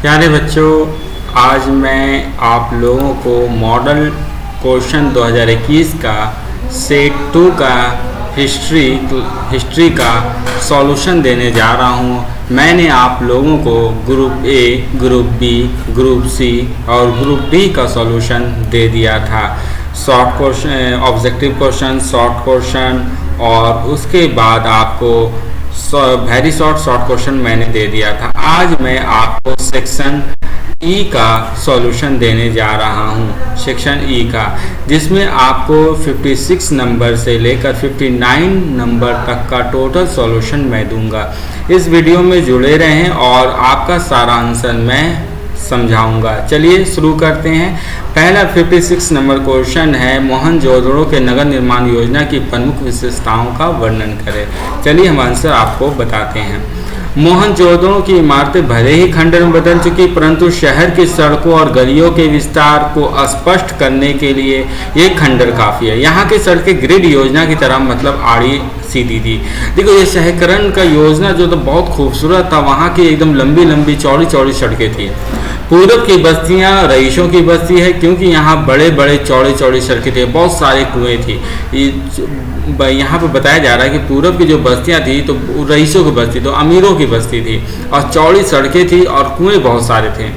प्यारे बच्चों, आज मैं आप लोगों को मॉडल क्वेश्चन 2021 का सेट 2 का हिस्ट्री का सॉल्यूशन देने जा रहा हूँ। मैंने आप लोगों को group A, group B, group C और ग्रुप डी का सॉल्यूशन दे दिया था। Short question, objective question, short question और उसके बाद आपको वेरी शॉर्ट क्वेश्चन मैंने दे दिया था। आज मैं आपको सेक्शन ई का सॉल्यूशन देने जा रहा हूँ, सेक्शन ई का, जिसमें आपको 56 नंबर से लेकर 59 नंबर तक का टोटल सॉल्यूशन मैं दूंगा। इस वीडियो में जुड़े रहें और आपका सारा आंसर मैं समझाऊंगा। चलिए शुरू करते हैं। पहला 56 नंबर क्वेश्चन है, मोहनजोदड़ो के नगर निर्माण योजना की प्रमुख विशेषताओं का वर्णन करें। चलिए हम आंसर आपको बताते हैं। मोहनजोदड़ो की इमारतें भले ही खंडर में बदल चुकी, परंतु शहर की सड़कों और गलियों के विस्तार को स्पष्ट करने के लिए ये खंडर काफ़ी है। यहाँ की सड़कें ग्रिड योजना की तरह मतलब आड़ी सीधी थी। देखो, ये शहरीकरण का योजना जो तो बहुत खूबसूरत था। वहाँ की एकदम लंबी लंबी चौड़ी चौड़ी सड़कें थी। पूरब की बस्तियाँ रईसों की बस्ती है, क्योंकि यहाँ बड़े बड़े चौड़ी चौड़ी सड़कें थी, बहुत सारे कुएँ थी। यहाँ पर बताया जा रहा है कि पूरब की जो बस्तियाँ थी तो रईसों की बस्ती, तो अमीरों की बस्ती थी और चौड़ी सड़कें थी और कुएँ बहुत सारे थे।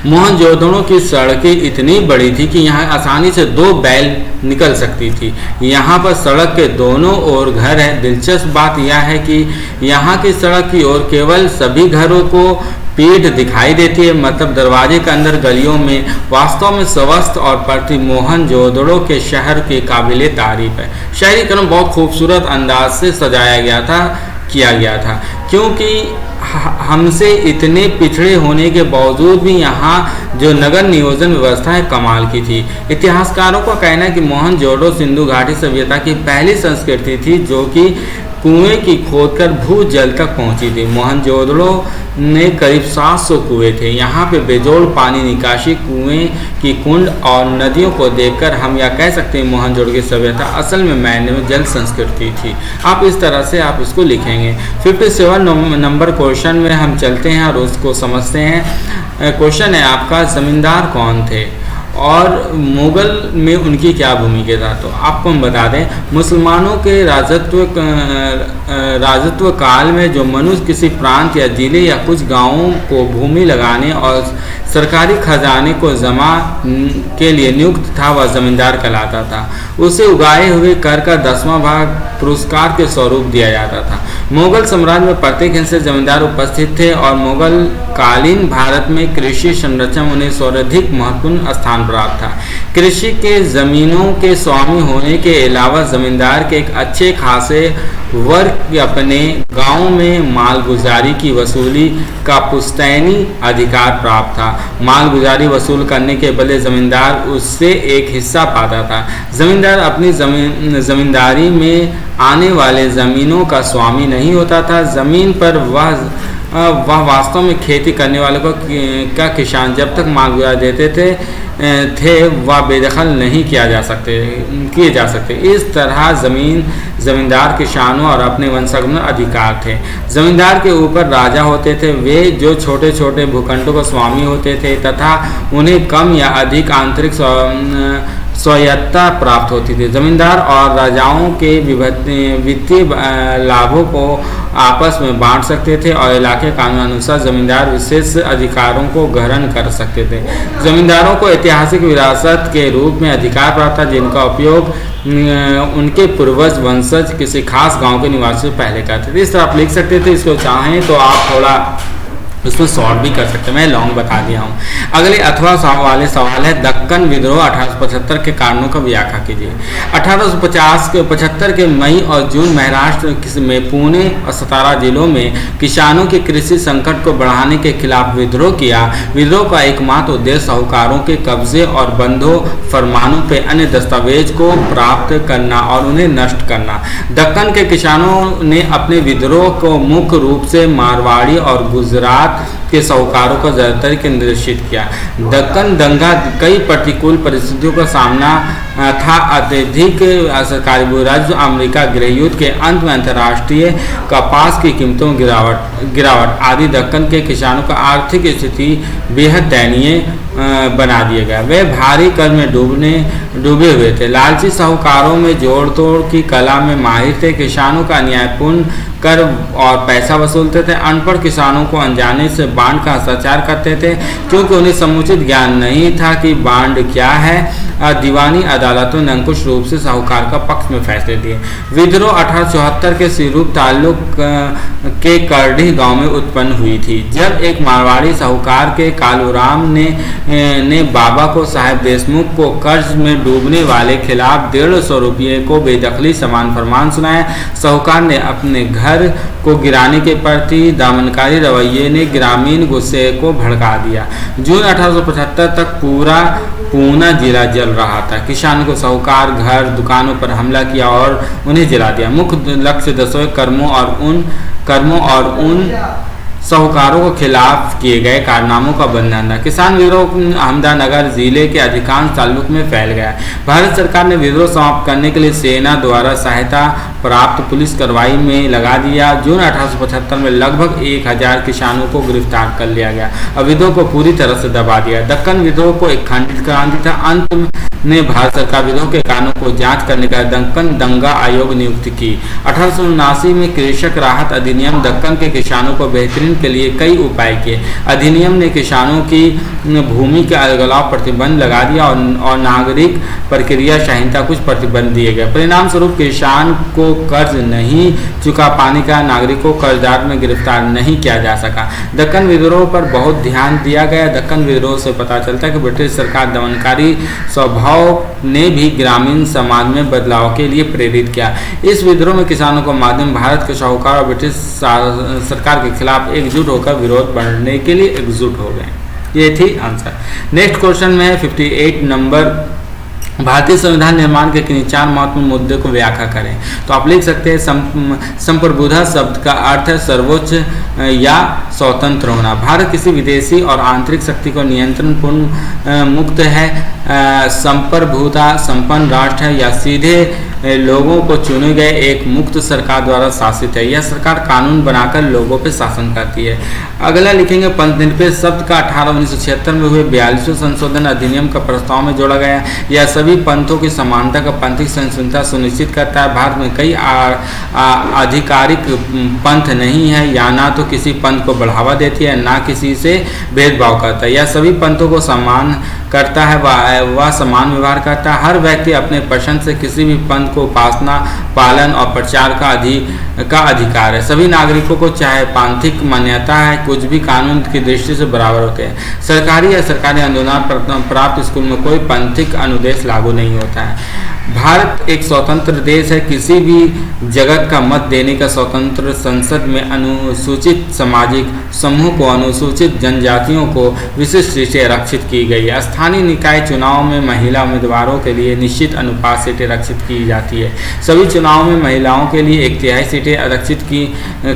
मोहनजोदड़ो की सड़कें इतनी बड़ी थी कि यहाँ आसानी से 2 बैल निकल सकती थी। यहाँ पर सड़क के दोनों ओर घर है। दिलचस्प बात यह है कि यहाँ की सड़क की ओर केवल सभी घरों को पीठ दिखाई देती है, मतलब दरवाजे के अंदर गलियों में। वास्तव में स्वस्थ और प्रति मोहनजोदड़ो के शहर के काबिले तारीफ है। शहरीकरण बहुत खूबसूरत अंदाज से सजाया गया था, किया गया था, क्योंकि हमसे इतने पिछड़े होने के बावजूद भी यहाँ जो नगर नियोजन व्यवस्था है कमाल की थी। इतिहासकारों का कहना है कि मोहनजोदड़ो सिंधु घाटी सभ्यता की पहली संस्कृति थी जो कि कुएं की खोदकर भूजल तक पहुंची थी। मोहनजोदड़ो में करीब 700 कुएं थे। यहाँ पे बेजोड़ पानी निकासी, कुएं की कुंड और नदियों को देखकर हम यह कह सकते हैं मोहनजोदड़ो की सभ्यता असल में मायने में जल संस्कृति थी। आप इस तरह से आप इसको लिखेंगे। 57 नंबर क्वेश्चन में हम चलते हैं और उसको समझते हैं। क्वेश्चन है आपका, जमींदार कौन थे और मुगल में उनकी क्या भूमिका था। तो आपको हम बता दें, मुसलमानों के राजत्व काल में जो मनुष्य किसी प्रांत या जिले या कुछ गांवों को भूमि लगाने और सरकारी खजाने को जमा के लिए नियुक्त था, वह जमींदार कहलाता था। उसे उगाए हुए कर का 10वां भाग पुरस्कार के स्वरूप दिया जाता था। मुगल साम्राज्य में प्रत्येक हिस्से से जमींदार उपस्थित थे और मुगल कालीन भारत में कृषि संरचना में उन्हें सर्वाधिक महत्वपूर्ण स्थान प्राप्त था। कृषि के जमीनों के स्वामी होने के अलावा जमींदार के एक अच्छे खासे वर्ग अपने गांव में मालगुजारी की वसूली का पुश्तैनी अधिकार प्राप्त था। मालगुजारी वसूल करने के बदले जमींदार उससे एक हिस्सा पाता था। जमींदार अपनी जमींदारी में आने वाले ज़मीनों का स्वामी नहीं होता था। ज़मीन पर वह वास्तव में खेती करने वाले को का किसान जब तक मालगुजारी देते थे वह बेदखल नहीं किए जा सकते। इस तरह जमींदार किसानों और अपने वंशज में अधिकार थे। जमींदार के ऊपर राजा होते थे, वे जो छोटे छोटे भूखंडों का स्वामी होते थे तथा उन्हें कम या अधिक आंतरिक स्वायत्तता प्राप्त होती थी। जमींदार और राजाओं के वित्तीय लाभों को आपस में बांट सकते थे और इलाके कानून अनुसार जमींदार विशेष अधिकारों को ग्रहण कर सकते थे। जमींदारों को ऐतिहासिक विरासत के रूप में अधिकार प्राप्त था, जिनका उपयोग उनके पूर्वज वंशज किसी खास गांव के निवासियों से पहले करते थे। इस तरह आप लिख सकते थे। इसको चाहें तो आप थोड़ा उसमें शॉर्ट भी कर सकते हैं, मैं लॉन्ग बता दिया हूँ। अगले अथवा वाले सवाल है, दक्कन विद्रोह 1875 के कारणों का व्याख्या कीजिए। 1875 के मई और जून महाराष्ट्र में पुणे और सतारा जिलों में किसानों के कृषि संकट को बढ़ाने के खिलाफ विद्रोह किया। विद्रोह का एकमात्र उद्देश्य साहूकारों के कब्जे और बंधो फरमानों पर अन्य दस्तावेज को प्राप्त करना और उन्हें नष्ट करना। दक्कन के किसानों ने अपने विद्रोह को मुख्य रूप से मारवाड़ी और गुजरात के साहूकारों को ज़्यादातर केंद्रित किया। दक्कन दंगा कई प्रतिकूल परिस्थितियों का सामना था। अत्यधिक सरकारी बुराई, अमेरिका गृह युद्ध के अंत में अंतर्राष्ट्रीय कपास की कीमतों में गिरावट आदि दक्कन के किसानों का आर्थिक स्थिति बेहद दयनीय बना दिया गया। वे भारी कर्ज में डूबे हुए थे। लालची साहूकारों में जोड़ तोड़ की कला में माहिर थे। किसानों का अन्यायपूर्ण कर और पैसा वसूलते थे। अनपढ़ किसानों को अनजाने से बांड का हस्ताक्षर करते थे, क्योंकि उन्हें समुचित ज्ञान नहीं था कि बांड क्या है। दीवानी अदालतों ने अंकुश रूप से साहूकार का पक्ष में फैसले दिए। विद्रोह 1874 के सिरूप ताल्लुक के करडी गांव में उत्पन्न हुई थी, जब एक मारवाड़ी साहूकार के कालूराम ने बाबा को साहेब देशमुख को कर्ज में डूबने वाले खिलाफ 150 रुपये को बेदखली समान फरमान सुनाया। साहूकार ने अपने घर को गिराने के प्रति दमनकारी रवैये ने ग्रामीण गुस्से को भड़का दिया। जून 1875 तक पूना जिला जल रहा था। किसानों को साहूकार घर दुकानों पर हमला किया और उन्हें जला दिया। मुख्य लक्ष्य दसवें कर्मों और उन साहूकारों के खिलाफ किए गए कारनामों का बंधन था। किसान विद्रोह अहमदनगर जिले के अधिकांश ताल्लुक में फैल गया। भारत सरकार ने विद्रोह समाप्त करने के लिए सेना द्वारा सहायता प्राप्त पुलिस कार्रवाई में लगा दिया। जून 1875 में लगभग 1000 किसानों को गिरफ्तार कर लिया गया और विद्रोह को पूरी तरह से दबा दिया। दक्कन विद्रोह को एक खंडित क्रांति था। अंत ने भारत सरकार विद्रोह के कारणों को जांच करने का दक्कन दंगा आयोग नियुक्त की। 1879 में कृषक राहत अधिनियम दक्कन के किसानों को बेहतरीन के लिए कई उपाय किए। अधिनियम ने किसानों की भूमि के अलगाव प्रतिबंध लगा दिया और नागरिक प्रक्रिया संहिता कुछ प्रतिबंध दिए गए। परिणाम स्वरूप किसान को कर्ज नहीं चुका पाने का नागरिकों को कर्जदार में गिरफ्तार नहीं किया जा सका। दक्कन विद्रोह पर बहुत ध्यान दिया गया। दक्कन विद्रोह से पता चलता है कि ब्रिटिश सरकार दमनकारी स्वभाव ने भी ग्रामीण समाज में बदलाव के लिए प्रेरित किया। इस विद्रोह में किसानों का माध्यम भारत के साहूकार और ब्रिटिश सरकार के खिलाफ एकजुट होकर विरोध बढ़ने के लिए एकजुट हो गए। ये थी आंसर। नेक्स्ट क्वेश्चन में है 58 नंबर। भारतीय संविधान निर्माण के किन्हीं 4 महत्वपूर्ण मुद्दे को व्याख्या करें। तो आप लिख सकते हैं संप्रभुता शब्द का अर्थ है सर्वोच्च या स्वतंत्र होना। भारत किसी विदेशी और आंतरिक शक्ति को नियंत्रण पूर्ण मुक्त है। संप्रभुता संपन्न राष्ट्र है या सीधे लोगों को चुने गए एक मुक्त सरकार द्वारा शासित है। यह सरकार कानून बनाकर लोगों पर शासन करती है। अगला लिखेंगे पंथ निरपेक्ष शब्द का 1976 में हुए 42वें संशोधन अधिनियम का प्रस्ताव में जोड़ा गया। यह सभी पंथों की समानता का पंथिक सहिष्णुता सुनिश्चित करता है। भारत में कई आधिकारिक पंथ नहीं है, या ना तो किसी पंथ को बढ़ावा देती है, ना किसी से भेदभाव करता है। यह सभी पंथों को सम्मान करता है, वह समान व्यवहार करता है। हर व्यक्ति अपने पसंद से किसी भी पंथ को उपासना, पालन और प्रचार का अधिकार है। सभी नागरिकों को चाहे पांथिक मान्यता है, कुछ भी कानून की दृष्टि से बराबर होते हैं। सरकारी या सरकारी अनुदान प्राप्त स्कूल में कोई पंथिक अनुदेश लागू नहीं होता है। भारत एक स्वतंत्र देश है। किसी भी जगत का मत देने का स्वतंत्र। संसद में अनुसूचित सामाजिक समूह को, अनुसूचित जनजातियों को विशिष्ट सीटें आरक्षित की गई है। स्थानीय निकाय चुनाव में महिला उम्मीदवारों के लिए निश्चित अनुपात सीटें आरक्षित की जाती है। सभी चुनाव में महिलाओं के लिए 1/3 सीटें आरक्षित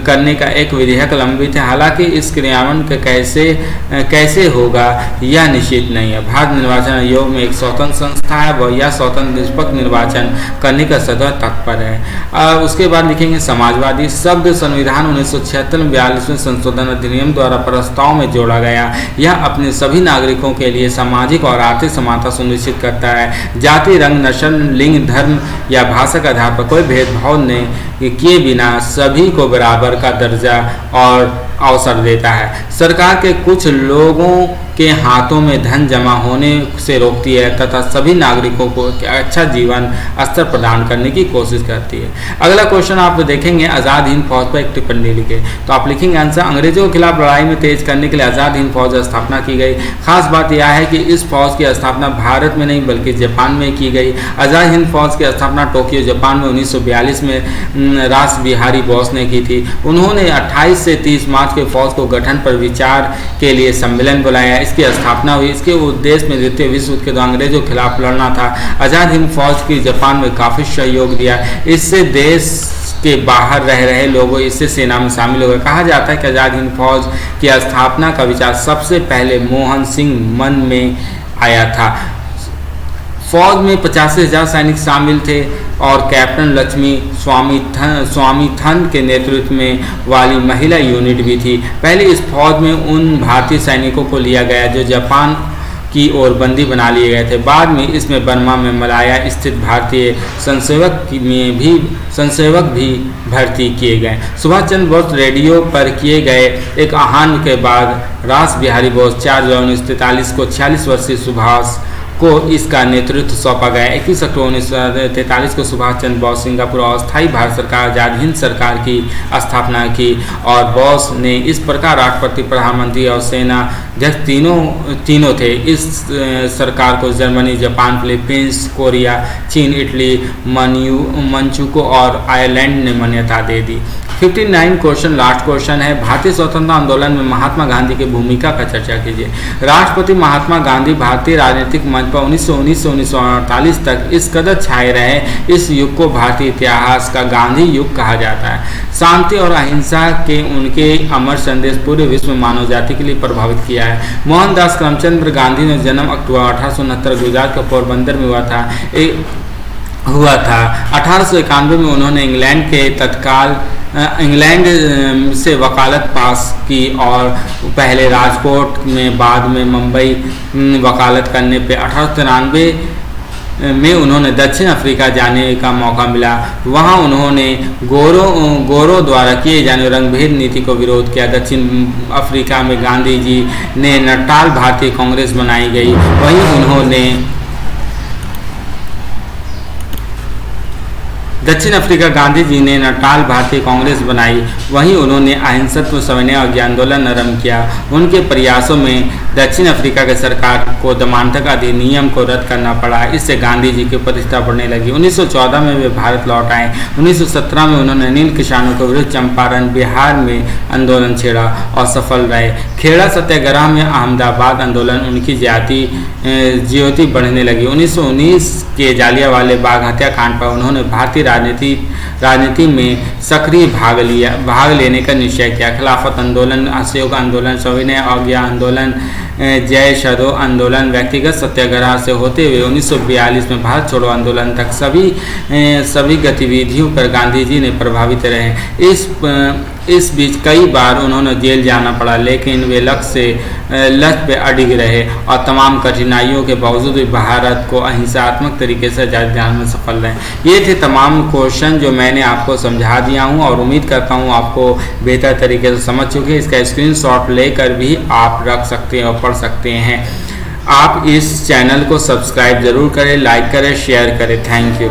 करने का एक विधेयक लंबित है। हालांकि इस क्रियान्वयन कैसे होगा यह निश्चित नहीं है। भारत निर्वाचन आयोग में एक स्वतंत्र संस्था है, वह यह स्वतंत्र निष्पक्ष निर्वाचन करने का सदैव तत्पर है। उसके बाद लिखेंगे समाजवादी शब्द संविधान 1976 में 42वें संशोधन अधिनियम द्वारा प्रस्ताव में जोड़ा गया। यह अपने सभी नागरिकों के लिए सामाजिक और आर्थिक समानता सुनिश्चित करता है। जाति, रंग, नस्ल, लिंग, धर्म या भाषा के आधार पर कोई भेदभाव नहीं किए बिना सभी को बराबर का दर्जा और अवसर देता है। सरकार के कुछ लोगों के हाथों में धन जमा होने से रोकती है तथा सभी नागरिकों को अच्छा जीवन स्तर प्रदान करने की कोशिश करती है। अगला क्वेश्चन आप देखेंगे आज़ाद हिंद फौज पर एक टिप्पणी लिखे। तो आप लिखेंगे आंसर अंग्रेजों के खिलाफ लड़ाई में तेज करने के लिए आज़ाद हिंद फौज की स्थापना की गई। खास बात यह है कि इस फौज की स्थापना भारत में नहीं बल्कि जापान में की गई। आज़ाद हिंद फौज की स्थापना टोक्यो जापान में 1942 में रास बिहारी बोस ने की थी। उन्होंने 28 से 30 मार्च के फौज को गठन पर विचार के लिए सम्मेलन बुलाया। इसकी स्थापना हुई। इसके उद्देश्य में द्वितीय विश्व युद्ध के दौरान अंग्रेजों के खिलाफ लड़ना था। आज़ाद हिंद फौज की जापान में काफ़ी सहयोग दिया। इससे देश के बाहर रह रहे लोगों इससे सेना में शामिल हो गए। कहा जाता है कि आज़ाद हिंद फौज की स्थापना का विचार सबसे पहले मोहन सिंह मन में आया था। फौज में 85,000 सैनिक शामिल थे और कैप्टन लक्ष्मी स्वामीथन के नेतृत्व में वाली महिला यूनिट भी थी। पहले इस फौज में उन भारतीय सैनिकों को लिया गया जो जापान की ओर बंदी बना लिए गए थे। बाद में इसमें बर्मा में मलाया स्थित भारतीय संसेवक भी भर्ती किए गए। सुभाष चंद्र बोस रेडियो पर किए गए एक आह्वान के बाद रास बिहारी बोस 4 जुलाई 1943 को 46 वर्षीय सुभाष को इसका नेतृत्व सौंपा गया। 21 अक्टूबर 1943 को सुभाष चंद्र बोस सिंगापुर अस्थायी भारत सरकार आज़ाद हिंद सरकार की स्थापना की और बोस ने इस प्रकार राष्ट्रपति, प्रधानमंत्री और सेना अध्यक्ष तीनों थे। इस सरकार को जर्मनी, जापान, फिलीपींस, कोरिया, चीन, इटली, मंचुको और आयरलैंड ने मान्यता दे दी। 59 क्वेश्चन लास्ट क्वेश्चन है, भारतीय स्वतंत्रता आंदोलन में महात्मा गांधी की भूमिका का चर्चा कीजिए। राष्ट्रपति महात्मा गांधी भारतीय राजनीतिक मंच पर 1919 से 1948 तक इस कदर छाए रहे। इस युग को भारतीय इतिहास का गांधी युग कहा जाता है। शांति और अहिंसा के उनके अमर संदेश पूरे विश्व में मानव जाति के लिए प्रभावित किया है। मोहनदास करमचंद गांधी ने जन्म अक्टूबर 1869 गुजरात के पोरबंदर में हुआ था। 1891 में उन्होंने इंग्लैंड से वकालत पास की और पहले राजकोट में बाद में मुंबई वकालत करने पे 1893 में उन्होंने दक्षिण अफ्रीका जाने का मौका मिला। वहां उन्होंने गोरों द्वारा किए जाने रंगभेद नीति को विरोध किया। दक्षिण अफ्रीका में गांधी जी ने नटाल भारतीय कांग्रेस बनाई गई। वहीं उन्होंने दक्षिण अफ्रीका गांधी जी ने नटाल भारतीय कांग्रेस बनाई। वहीं उन्होंने अहिंसत्व, सविनय और ज्ञान आंदोलन आरंभ किया। उनके प्रयासों में दक्षिण अफ्रीका की सरकार को दमानतक अधिनियम को रद्द करना पड़ा। इससे गांधी जी की प्रतिष्ठा बढ़ने लगी। 1914 में वे भारत लौट आए। 1917 में उन्होंने नील किसानों के विरुद्ध चंपारण बिहार में आंदोलन छेड़ा और सफल रहे। खेड़ा सत्याग्रह में अहमदाबाद आंदोलन उनकी ज्योति बढ़ने लगी। 1919 के जालियांवाला बाग हत्याकांड पर उन्होंने भारतीय राजनीति में सक्रिय भाग लेने का निश्चय किया। खिलाफत आंदोलन, असहयोग आंदोलन, सविनय अवज्ञा आंदोलन, जय शदो आंदोलन, व्यक्तिगत सत्याग्रह से होते हुए 1942 में भारत छोड़ो आंदोलन तक सभी गतिविधियों पर गांधी जी ने प्रभावित रहे। इस बीच कई बार उन्होंने जेल जाना पड़ा, लेकिन वे लक्ष्य पे अडिग रहे और तमाम कठिनाइयों के बावजूद भी भारत को अहिंसात्मक तरीके से आज़ाद दिलाने में सफल रहे। ये थे तमाम क्वेश्चन जो मैंने आपको समझा दिया हूँ और उम्मीद करता हूँ आपको बेहतर तरीके से समझ चुके हैं। इसका स्क्रीनशॉट लेकर भी आप रख सकते हैं और पढ़ सकते हैं। आप इस चैनल को सब्सक्राइब जरूर करें, लाइक करें, शेयर करें। Thank you.